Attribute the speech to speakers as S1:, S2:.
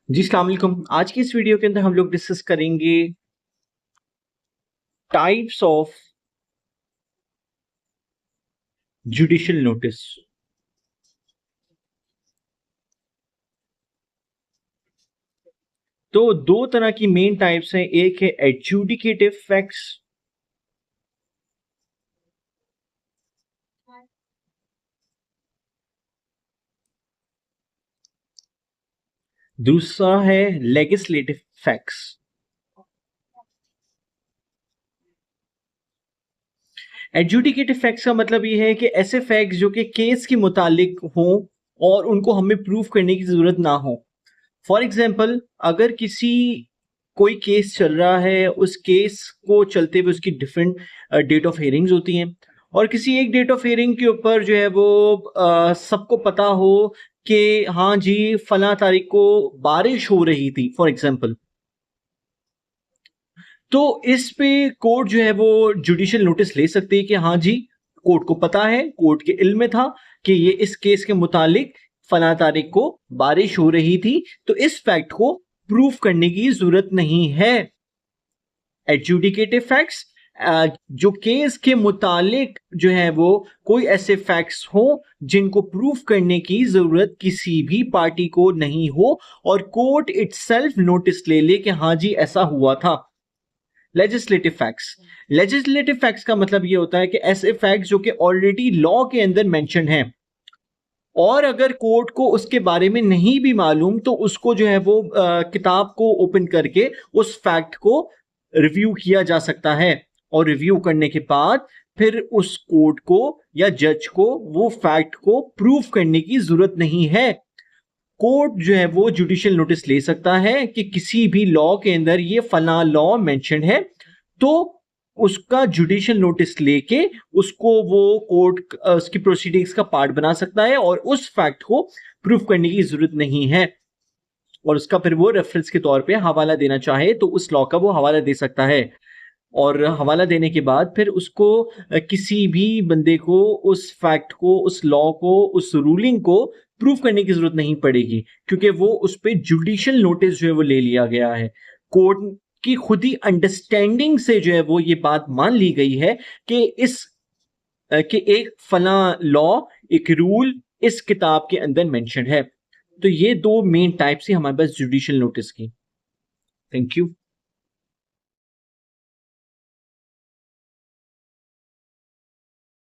S1: जी अस्सलाम वालेकुम। आज की इस वीडियो के अंदर हम लोग डिस्कस करेंगे टाइप्स ऑफ जुडिशियल नोटिस। तो दो तरह की मेन टाइप्स हैं, एक है एडजुडिकेटिव फैक्ट्स, दूसरा है लेजिस्लेटिव फैक्ट्स। एडजुडिकेटिव फैक्ट्स का मतलब ये है कि ऐसे फैक्ट्स जो कि केस के मुतालिक हों और उनको हमें प्रूफ करने की जरूरत ना हो। फॉर एग्जाम्पल, अगर किसी कोई केस चल रहा है, उस केस को चलते हुए उसकी डिफरेंट डेट ऑफ हियरिंग्स होती हैं और किसी एक डेट ऑफ हियरिंग के ऊपर जो है वो सबको पता हो कि हाँ जी फला तारीख को बारिश हो रही थी फॉर एग्जाम्पल, तो इस पे कोर्ट जो है वो जुडिशियल नोटिस ले सकती है कि हाँ जी, कोर्ट को पता है, कोर्ट के इल्म में था कि ये इस केस के मुतालिक फला तारीख को बारिश हो रही थी, तो इस फैक्ट को प्रूफ करने की जरूरत नहीं है। एडजुडिकेटिव फैक्ट्स जो केस के मुतालिक जो है वो कोई ऐसे फैक्ट्स हो जिनको प्रूफ करने की जरूरत किसी भी पार्टी को नहीं हो और कोर्ट इटसेल्फ नोटिस ले ले कि हाँ जी ऐसा हुआ था। लेजिस्लेटिव फैक्ट्स, लेजिस्लेटिव फैक्ट्स का मतलब ये होता है कि ऐसे फैक्ट्स जो कि ऑलरेडी लॉ के अंदर मेंशन हैं और अगर कोर्ट को उसके बारे में नहीं भी मालूम तो उसको जो है वो किताब को ओपन करके उस फैक्ट को रिव्यू किया जा सकता है और रिव्यू करने के बाद फिर उस कोर्ट को या जज को वो फैक्ट को प्रूफ करने की जरूरत नहीं है। कोर्ट जो है वो जुडिशियल नोटिस ले सकता है कि किसी भी लॉ के अंदर ये फला लॉ मेंशन है, तो उसका जुडिशियल नोटिस लेके उसको वो कोर्ट उसकी प्रोसीडिंग्स का पार्ट बना सकता है और उस फैक्ट को प्रूफ करने की जरूरत नहीं है और उसका फिर वो रेफरेंस के तौर पे हवाला देना चाहे तो उस लॉ का वो हवाला दे सकता है और हवाला देने के बाद फिर उसको किसी भी बंदे को उस फैक्ट को, उस लॉ को, उस रूलिंग को प्रूफ करने की जरूरत नहीं पड़ेगी क्योंकि वो उस पर जुडिशियल नोटिस जो है वो ले लिया गया है। कोर्ट की खुद ही अंडरस्टैंडिंग से जो है वो ये बात मान ली गई है कि कि एक फला लॉ, एक रूल इस किताब के अंदर मेंशन है। तो ये दो मेन टाइप्स ही हमारे पास जुडिशियल नोटिस की। Thank you.